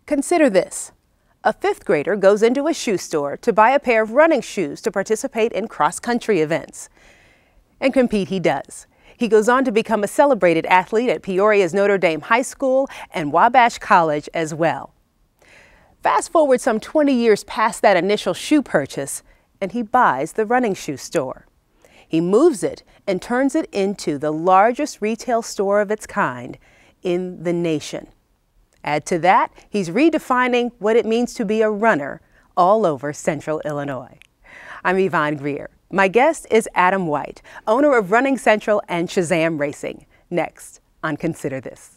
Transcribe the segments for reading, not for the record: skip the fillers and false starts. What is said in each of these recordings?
Consider this. A fifth grader goes into a shoe store to buy a pair of running shoes to participate in cross-country events. And compete he does. He goes on to become a celebrated athlete at Peoria's Notre Dame High School and Wabash College as well. Fast forward some 20 years past that initial shoe purchase, and he buys the running shoe store. He moves it and turns it into the largest retail store of its kind in the nation. Add to that, he's redefining what it means to be a runner all over Central Illinois. I'm Yvonne Greer. My guest is Adam White, owner of Running Central and Shazam Racing. Next on Consider This.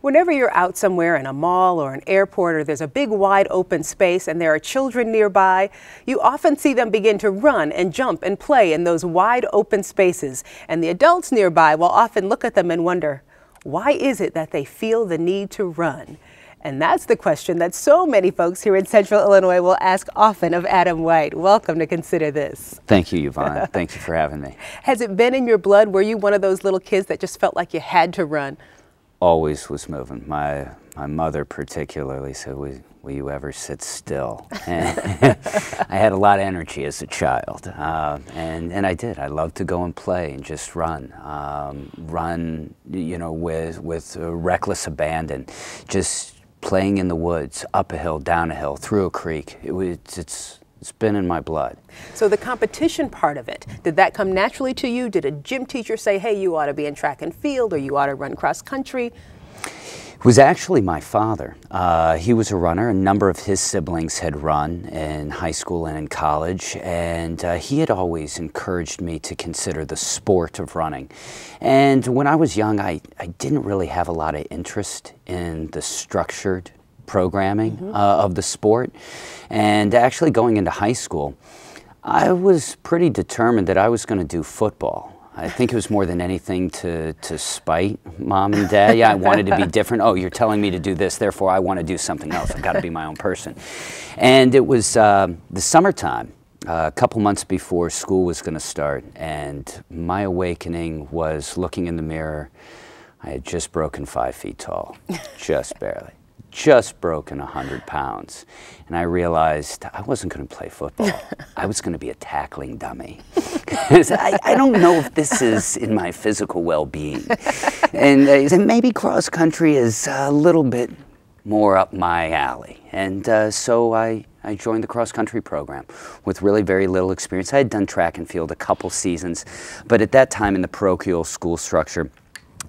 Whenever you're out somewhere in a mall or an airport or there's a big wide open space and there are children nearby, you often see them begin to run and jump and play in those wide open spaces. And the adults nearby will often look at them and wonder, why is it that they feel the need to run? And that's the question that so many folks here in Central Illinois will ask often of Adam White. Welcome to Consider This. Thank you, Yvonne. Thank you for having me. Has it been in your blood? Were you one of those little kids that just felt like you had to run? Always was moving. My mother particularly said, will you ever sit still? And I had a lot of energy as a child, and I did. I loved to go and play and just run, you know, with reckless abandon, just playing in the woods, up a hill, down a hill, through a creek. It's been in my blood. So the competition part of it, did that come naturally to you? Did a gym teacher say, hey, you ought to be in track and field, or you ought to run cross country? It was actually my father. He was a runner. A number of his siblings had run in high school and in college, and he had always encouraged me to consider the sport of running. And when I was young, I didn't really have a lot of interest in the structured programming of the sport. And actually going into high school, I was pretty determined that I was going to do football. I think it was more than anything to spite mom and dad. Yeah, I wanted to be different. Oh, you're telling me to do this, therefore I want to do something else. I've got to be my own person. And it was the summertime, a couple months before school was going to start, and my awakening was looking in the mirror. I had just broken 5 feet tall, just barely. Just broken 100 pounds, and I realized I wasn't going to play football. I was going to be a tackling dummy. I don't know if this is in my physical well-being. And he said, maybe cross country is a little bit more up my alley. And so I joined the cross country program with really very little experience. I had done track and field a couple seasons, but at that time in the parochial school structure,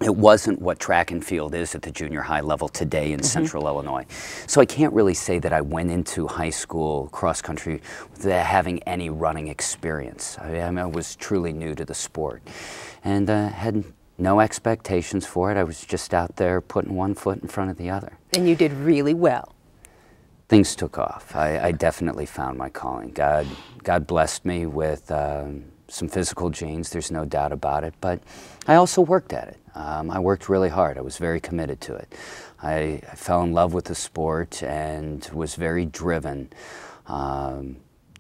it wasn't what track and field is at the junior high level today in Central Illinois. So I can't really say that I went into high school cross country without having any running experience. I was truly new to the sport and had no expectations for it. I was just out there putting one foot in front of the other. And you did really well. Things took off. I definitely found my calling. God blessed me with some physical genes, there's no doubt about it, but I also worked at it. I worked really hard. I was very committed to it. I fell in love with the sport and was very driven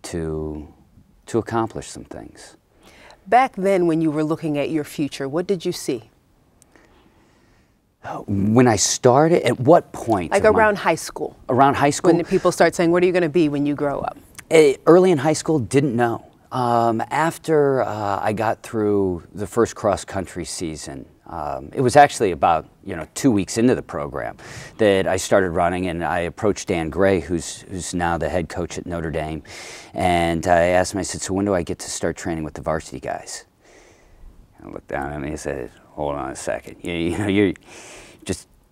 to accomplish some things. Back then, when you were looking at your future, what did you see? When I started, at what point? Like around high school. Around high school? When people start saying, what are you going to be when you grow up? Early in high school, didn't know. After I got through the first cross-country season, it was actually about 2 weeks into the program that I started running, and I approached Dan Gray, who's now the head coach at Notre Dame, and I asked him, I said, so when do I get to start training with the varsity guys? And I looked down at me and said, hold on a second, you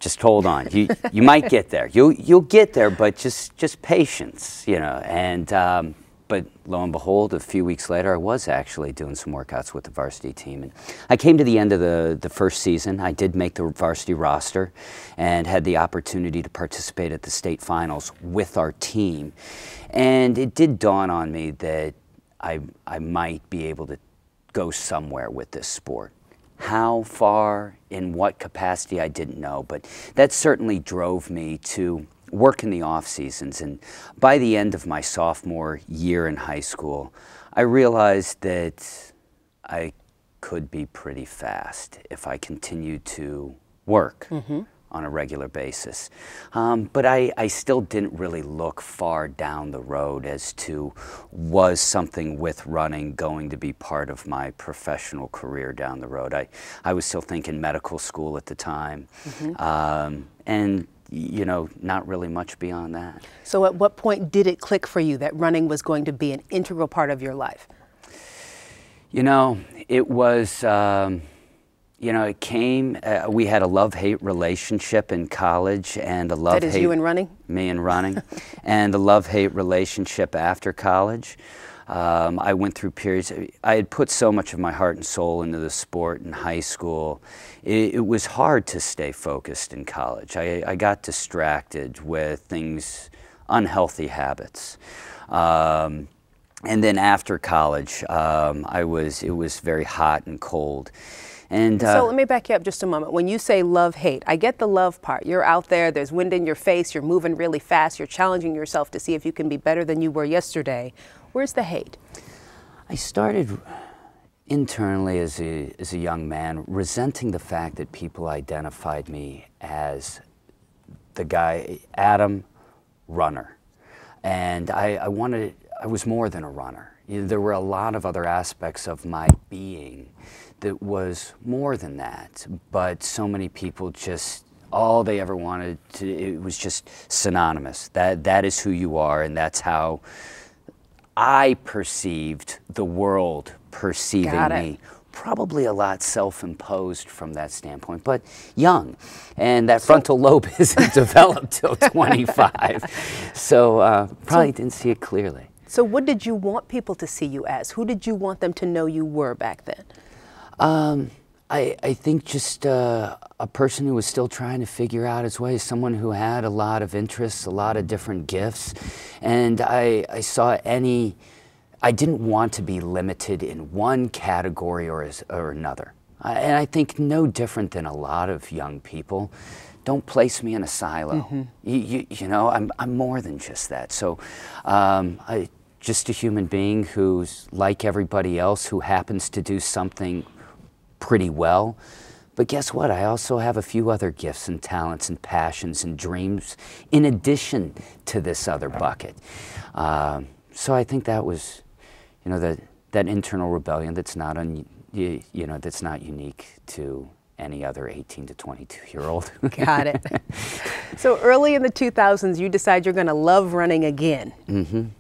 just hold on. You might get there. You'll get there, but just patience, and. But lo and behold, a few weeks later, I was actually doing some workouts with the varsity team. And I came to the end of the first season. I did make the varsity roster and had the opportunity to participate at the state finals with our team. And it did dawn on me that I might be able to go somewhere with this sport. How far, in what capacity, I didn't know. But that certainly drove me to work in the off seasons. And by the end of my sophomore year in high school, I realized that I could be pretty fast if I continued to work on a regular basis. But I still didn't really look far down the road as to was something with running going to be part of my professional career down the road. I was still thinking medical school at the time, and you know, not really much beyond that. So at what point did it click for you that running was going to be an integral part of your life? You know, it was, you know, it came, we had a love-hate relationship in college, and a love-hate... That is you and running? Me and running. And a love-hate relationship after college. I went through periods, I had put so much of my heart and soul into the sport in high school. It was hard to stay focused in college. I got distracted with things, unhealthy habits. And then after college, it was very hot and cold. And so let me back you up just a moment. When you say love-hate, I get the love part. You're out there, there's wind in your face, you're moving really fast, you're challenging yourself to see if you can be better than you were yesterday. Where's the hate? I started internally as a young man resenting the fact that people identified me as the guy, Adam, runner. And I was more than a runner. There were a lot of other aspects of my being that was more than that, but so many people just, all they ever wanted to, it was just synonymous. That is who you are, and that's how I perceived the world perceiving me. Probably a lot self-imposed from that standpoint, but young, and that frontal lobe isn't developed till 25, so probably didn't see it clearly. So what did you want people to see you as? Who did you want them to know you were back then? I think just a person who was still trying to figure out his way, someone who had a lot of interests, a lot of different gifts, and I saw I didn't want to be limited in one category or another. And I think no different than a lot of young people. Don't place me in a silo. You know, I'm more than just that. So just a human being who's like everybody else, who happens to do something pretty well. But guess what? I also have a few other gifts and talents and passions and dreams in addition to this other bucket. So I think that was, you know, that internal rebellion that's not that's not unique to any other 18 to 22-year-old. Got it. So early in the 2000s, you decide you're going to love running again.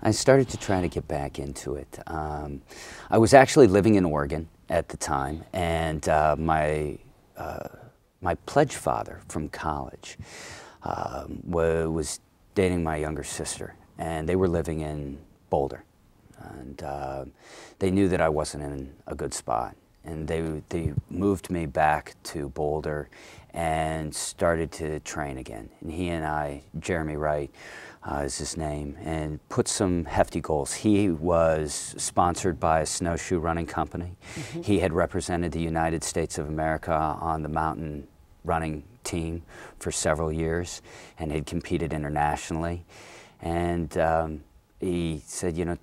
I started to try to get back into it. I was actually living in Oregon at the time, and my pledge father from college was dating my younger sister, and they were living in Boulder. And they knew that I wasn't in a good spot. And they moved me back to Boulder and started to train again. And he and I, Jeremy Wright is his name, and put some hefty goals. He was sponsored by a snowshoe running company. He had represented the United States of America on the mountain running team for several years and had competed internationally. And he said, you know,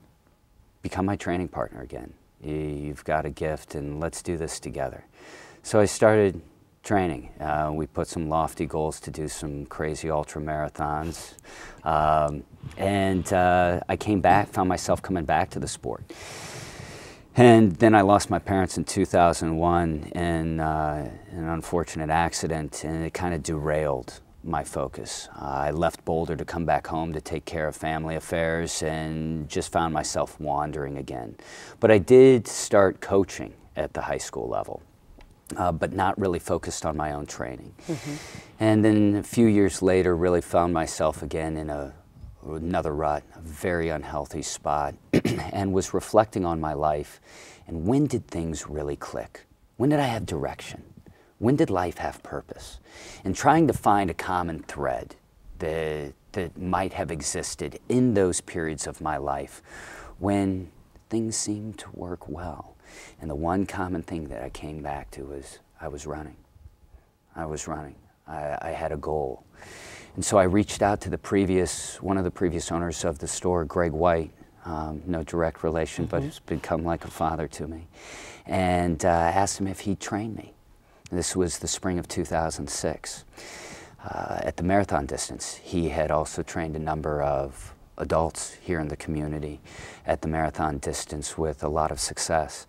become my training partner again. You've got a gift, and let's do this together. So I started training. We put some lofty goals to do some crazy ultra marathons. And I came back, found myself coming back to the sport. And then I lost my parents in 2001 in an unfortunate accident, and it kind of derailed my focus. I left Boulder to come back home to take care of family affairs, and just found myself wandering again. But I did start coaching at the high school level, but not really focused on my own training. And then a few years later, really found myself again in another rut, a very unhealthy spot, and was reflecting on my life. And when did things really click? When did I have direction? When did life have purpose? And trying to find a common thread that might have existed in those periods of my life when things seemed to work well. And the one common thing that I came back to was I was running. I was running. I had a goal. And so I reached out to one of the previous owners of the store, Greg White, no direct relation, but has become like a father to me, and asked him if he'd train me. This was the spring of 2006. At the marathon distance, he had also trained a number of adults here in the community at the marathon distance with a lot of success.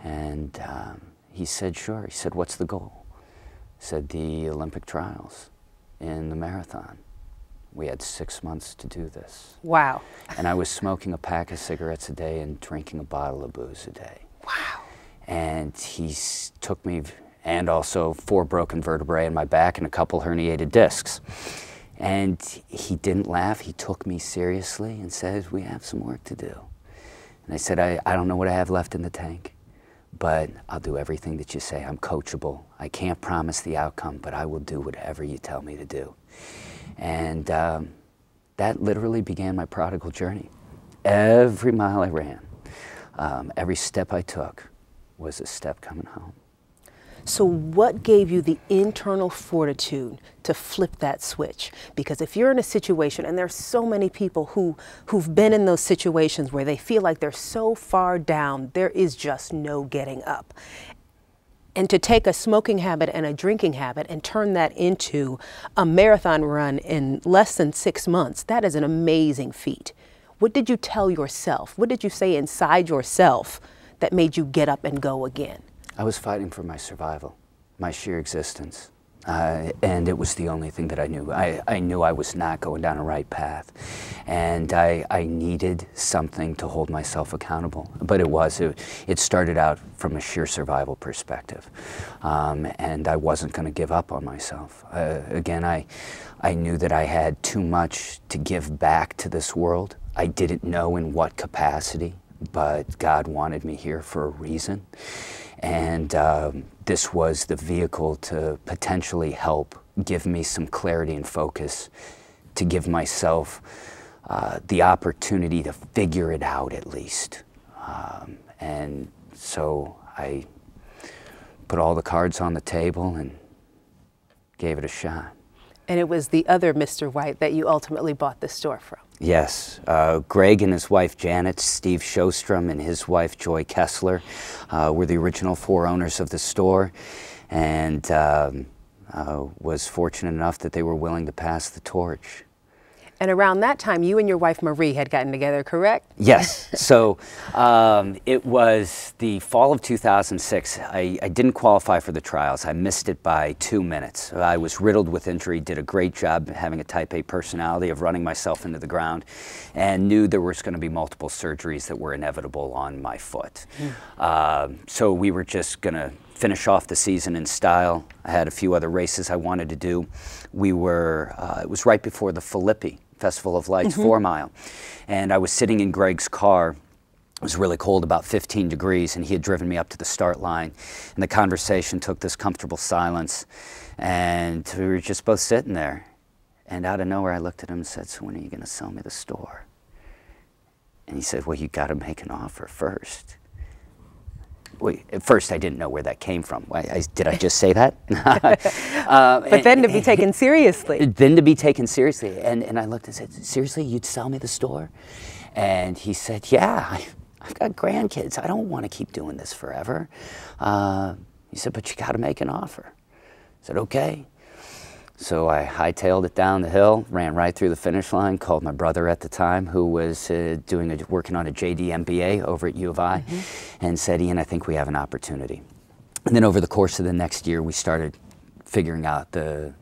And he said, sure. He said, what's the goal? He said, the Olympic trials in the marathon. We had 6 months to do this. Wow. And I was smoking a pack of cigarettes a day and drinking a bottle of booze a day. Wow. And he took me, and also 4 broken vertebrae in my back and a couple herniated discs. And he didn't laugh. He took me seriously and said, we have some work to do. And I said, I don't know what I have left in the tank, but I'll do everything that you say. I'm coachable. I can't promise the outcome, but I will do whatever you tell me to do. And that literally began my prodigal journey. Every mile I ran, every step I took was a step coming home. So what gave you the internal fortitude to flip that switch? Because if you're in a situation, and there's so many people who've been in those situations where they feel like they're so far down, there is just no getting up. And to take a smoking habit and a drinking habit and turn that into a marathon run in less than 6 months, that is an amazing feat. What did you tell yourself? What did you say inside yourself that made you get up and go again? I was fighting for my survival, my sheer existence. And it was the only thing that I knew. I knew I was not going down a right path. And I needed something to hold myself accountable. But it started out from a sheer survival perspective. And I wasn't going to give up on myself. Again, I knew that I had too much to give back to this world. I didn't know in what capacity, but God wanted me here for a reason. And this was the vehicle to potentially help give me some clarity and focus, to give myself the opportunity to figure it out at least. And so I put all the cards on the table and gave it a shot. And it was the other Mr. White that you ultimately bought the store from. Yes. Greg and his wife Janet, Steve Shostrom and his wife Joy Kessler were the original 4 owners of the store, and was fortunate enough that they were willing to pass the torch. And around that time, you and your wife Marie had gotten together, correct? Yes. So it was the fall of 2006. I didn't qualify for the trials. I missed it by 2 minutes. I was riddled with injury, did a great job having a type A personality of running myself into the ground, and knew there was going to be multiple surgeries that were inevitable on my foot. So we were just going to finish off the season in style. I had a few other races I wanted to do. It was right before the Philippi Festival of Lights 4 mile. And I was sitting in Greg's car. It was really cold, about 15 degrees, and he had driven me up to the start line. And the conversation took this comfortable silence, and we were just both sitting there. And out of nowhere, I looked at him and said, so when are you going to sell me the store? And he said, well, you got to make an offer first. Wait, at first, I didn't know where that came from. Did I just say that? But then to be taken seriously. Then to be taken seriously. And I looked and said, seriously, you'd sell me the store? And he said, yeah, I've got grandkids. I don't want to keep doing this forever. He said, but you got to make an offer. I said, okay. So I hightailed it down the hill, ran right through the finish line, called my brother at the time, who was working on a JD MBA over at U of I, and said, Ian, I think we have an opportunity. And then over the course of the next year, we started figuring out the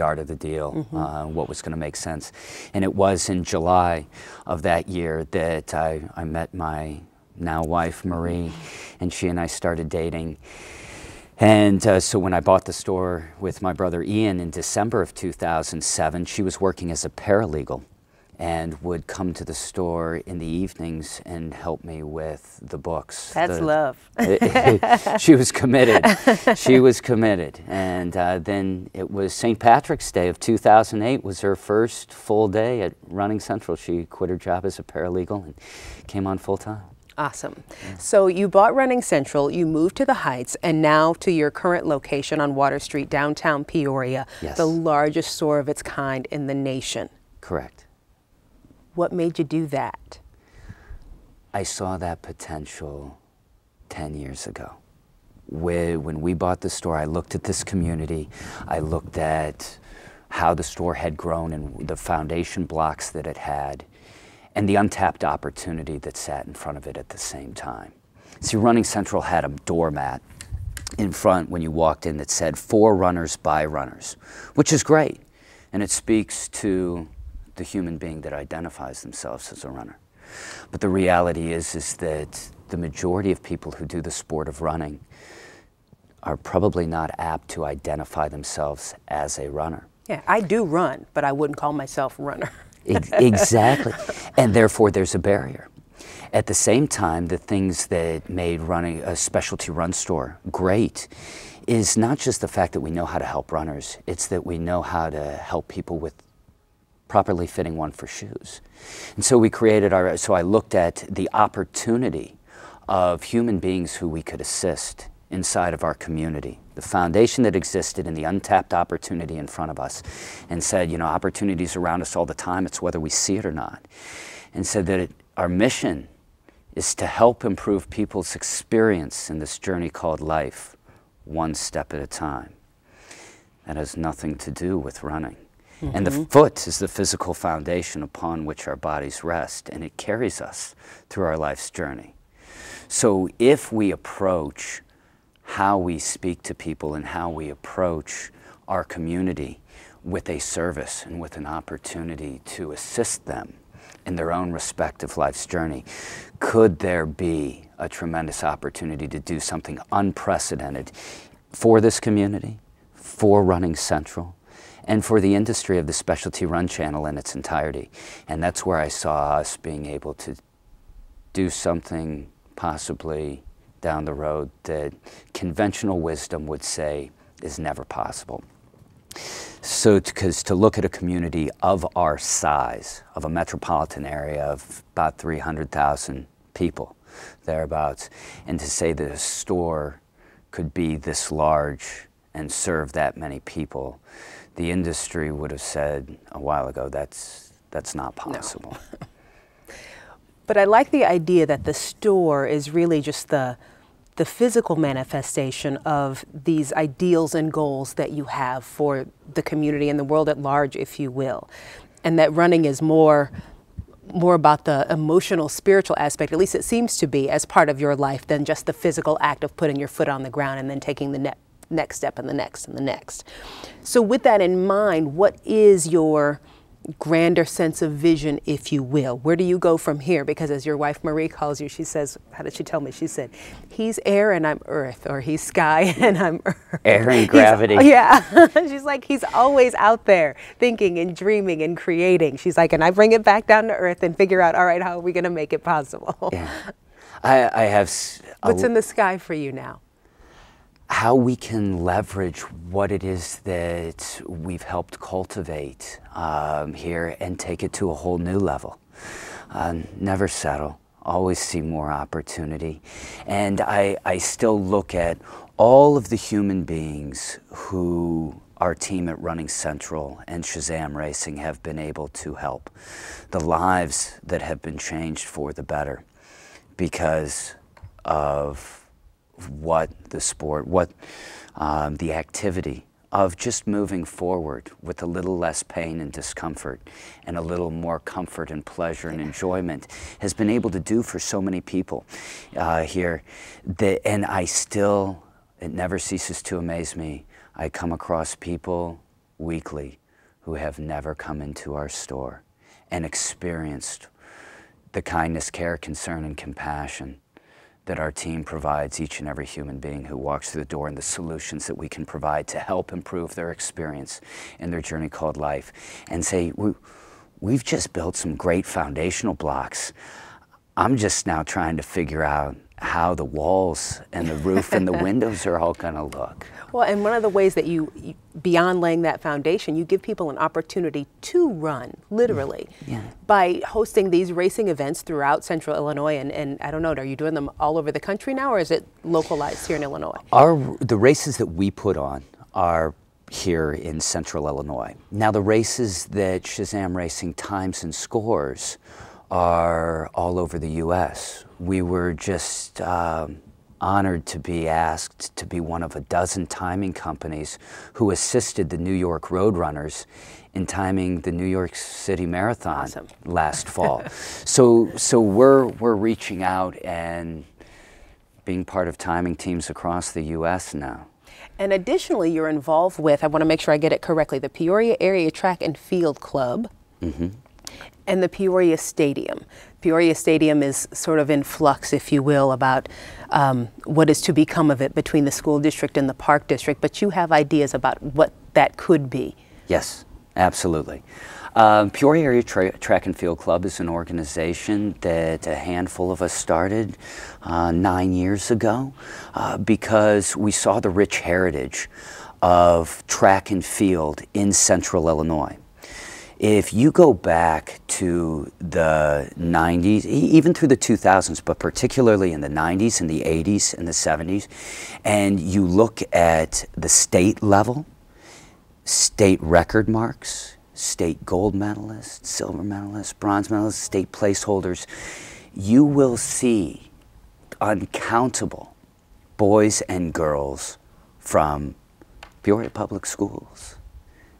art of the deal, what was going to make sense. And it was in July of that year that I met my now wife, Marie, and she and I started dating. And so when I bought the store with my brother Ian in December of 2007, she was working as a paralegal and would come to the store in the evenings and help me with the books. That's love. She was committed. She was committed. And then it was St. Patrick's Day of 2008 was her first full day at Running Central. She quit her job as a paralegal and came on full time. Awesome. So you bought Running Central, you moved to the Heights, and now to your current location on Water Street, downtown Peoria, Yes. the largest store of its kind in the nation. Correct. What made you do that? I saw that potential 10 years ago. When we bought the store, I looked at this community, I looked at how the store had grown and the foundation blocks that it had, and the untapped opportunity that sat in front of it at the same time. See, Running Central had a doormat in front when you walked in that said, "For runners, by runners," which is great, and it speaks to the human being that identifies themselves as a runner. But the reality is that the majority of people who do the sport of running are probably not apt to identify themselves as a runner. Yeah, I do run, but I wouldn't call myself a runner. Exactly. And therefore there's a barrier. At the same time, the things that made running a specialty run store great is not just the fact that we know how to help runners, it's that we know how to help people with properly fitting one for shoes. And so we created so I looked at the opportunity of human beings who we could assist inside of our community, the foundation that existed and the untapped opportunity in front of us, and said, you know, opportunities around us all the time, it's whether we see it or not. And said that our mission is to help improve people's experience in this journey called life, one step at a time. That has nothing to do with running. Mm-hmm. And the foot is the physical foundation upon which our bodies rest, and it carries us through our life's journey. So if we approach how we speak to people and how we approach our community with a service and with an opportunity to assist them in their own respective life's journey, could there be a tremendous opportunity to do something unprecedented for this community, for Running Central, and for the industry of the specialty run channel in its entirety. And that's where I saw us being able to do something possibly down the road that conventional wisdom would say is never possible. So, because to look at a community of our size, of a metropolitan area of about 300,000 people, thereabouts, and to say that a store could be this large and serve that many people, the industry would have said a while ago, that's not possible. No. But I like the idea that the store is really just the physical manifestation of these ideals and goals that you have for the community and the world at large, if you will. And that running is more about the emotional, spiritual aspect, at least it seems to be, as part of your life than just the physical act of putting your foot on the ground and then taking the next step and the next and the next. So with that in mind, what is your grander sense of vision, if you will? Where do you go from here? Because as your wife Marie calls you, she says, how did she tell me? She said, he's air and I'm earth, or he's sky and I'm earth. Air and gravity. Yeah. She's like, he's always out there thinking and dreaming and creating. She's like, and I bring it back down to earth and figure out, all right, how are we going to make it possible? Yeah. I have... What's in the sky for you now? How we can leverage what it is that we've helped cultivate here and take it to a whole new level. Never settle, always see more opportunity. And I still look at all of the human beings who our team at Running Central and Shazam Racing have been able to help. The lives that have been changed for the better because of what the sport, the activity of just moving forward with a little less pain and discomfort and a little more comfort and pleasure and enjoyment has been able to do for so many people here. And it never ceases to amaze me. I come across people weekly who have never come into our store and experienced the kindness, care, concern, and compassion that our team provides each and every human being who walks through the door, and the solutions that we can provide to help improve their experience in their journey called life. And say, we've just built some great foundational blocks. I'm just now trying to figure out how how the walls and the roof and the windows are all going to look. Well, and one of the ways that you, beyond laying that foundation, you give people an opportunity to run, literally, by hosting these racing events throughout Central Illinois. And I don't know, are you doing them all over the country now, or is it localized here in Illinois? The races that we put on are here in Central Illinois. Now, the races that Shazam Racing times and scores are all over the U.S. We were just honored to be asked to be one of a dozen timing companies who assisted the New York Roadrunners in timing the New York City Marathon last fall. So we're reaching out and being part of timing teams across the U.S. now. And additionally, you're involved with, I want to make sure I get it correctly, the Peoria Area Track and Field Club and the Peoria Stadium. Peoria Stadium is sort of in flux, if you will, about what is to become of it between the school district and the park district, but you have ideas about what that could be. Yes, absolutely. Peoria Area Track and Field Club is an organization that a handful of us started 9 years ago because we saw the rich heritage of track and field in Central Illinois. If you go back to the 90s, even through the 2000s, but particularly in the 90s and the 80s and the 70s, and you look at the state level, state record marks, state gold medalists, silver medalists, bronze medalists, state placeholders, you will see uncountable boys and girls from Peoria Public Schools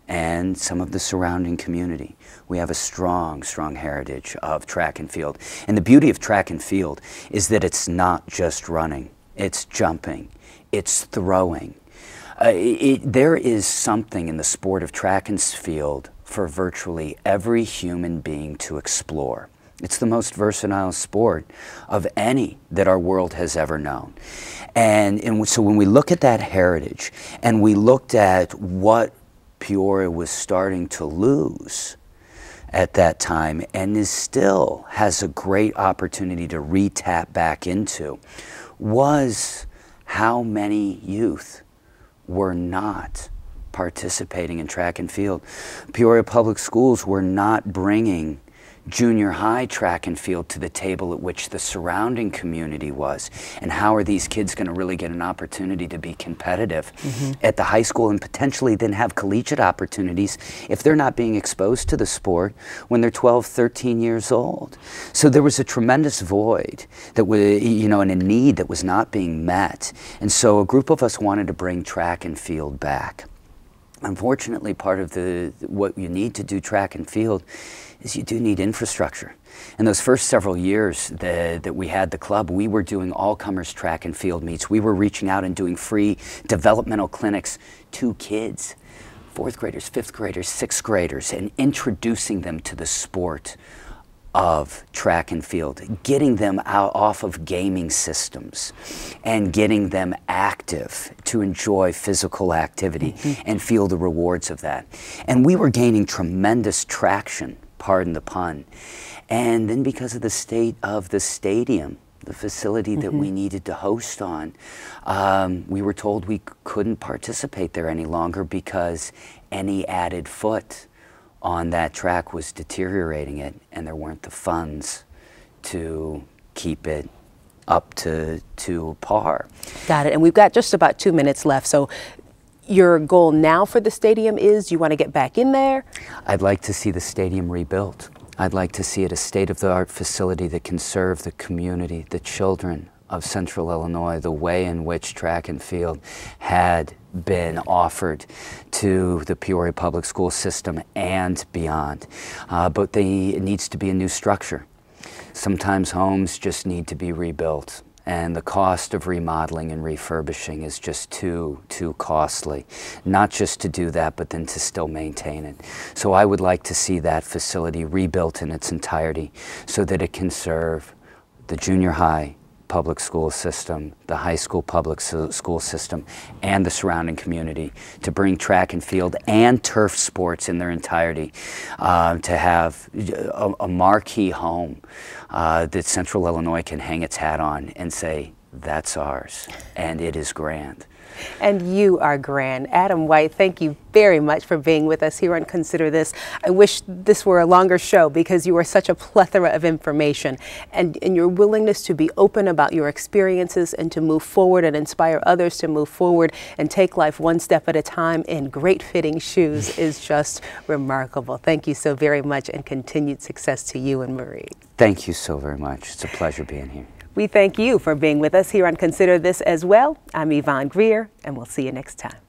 and some of the surrounding community. We have a strong, strong heritage of track and field. And the beauty of track and field is that it's not just running, it's jumping, it's throwing. There is something in the sport of track and field for virtually every human being to explore. It's the most versatile sport of any that our world has ever known. And so when we look at that heritage and we looked at what Peoria was starting to lose at that time and still has a great opportunity to re-tap back into, was how many youth were not participating in track and field. Peoria Public Schools were not bringing junior high track and field to the table at which the surrounding community was. And how are these kids going to really get an opportunity to be competitive at the high school and potentially then have collegiate opportunities if they're not being exposed to the sport when they're 12, 13 years old? So there was a tremendous void that was, and a need that was not being met. And so a group of us wanted to bring track and field back. Unfortunately, part of what you need to do track and field is you do need infrastructure. In those first several years that we had the club, we were doing all-comers track and field meets. We were reaching out and doing free developmental clinics to kids, 4th graders, 5th graders, 6th graders, and introducing them to the sport of track and field, getting them out off of gaming systems and getting them active to enjoy physical activity and feel the rewards of that. And we were gaining tremendous traction, pardon the pun. And then because of the state of the stadium, the facility that we needed to host on, we were told we couldn't participate there any longer because any added foot on that track was deteriorating it, and there weren't the funds to keep it up to par. Got it. And we've got just about 2 minutes left. So your goal now for the stadium is you want to get back in there? I'd like to see the stadium rebuilt. I'd like to see it a state-of-the-art facility that can serve the community, the children of Central Illinois, the way in which track and field had been offered to the Peoria Public School system and beyond. But it needs to be a new structure. Sometimes homes just need to be rebuilt, and the cost of remodeling and refurbishing is just too costly. Not just to do that, but then to still maintain it. So I would like to see that facility rebuilt in its entirety so that it can serve the junior high public school system, the high school public school system, and the surrounding community, to bring track and field and turf sports in their entirety, to have a marquee home that Central Illinois can hang its hat on and say, that's ours, and it is grand. And you are grand. Adam White, thank you very much for being with us here on Consider This. I wish this were a longer show because you are such a plethora of information, and your willingness to be open about your experiences and to move forward and inspire others to move forward and take life one step at a time in great fitting shoes is just remarkable. Thank you so very much, and continued success to you and Marie. Thank you so very much. It's a pleasure being here. We thank you for being with us here on Consider This as well. I'm Yvonne Greer, and we'll see you next time.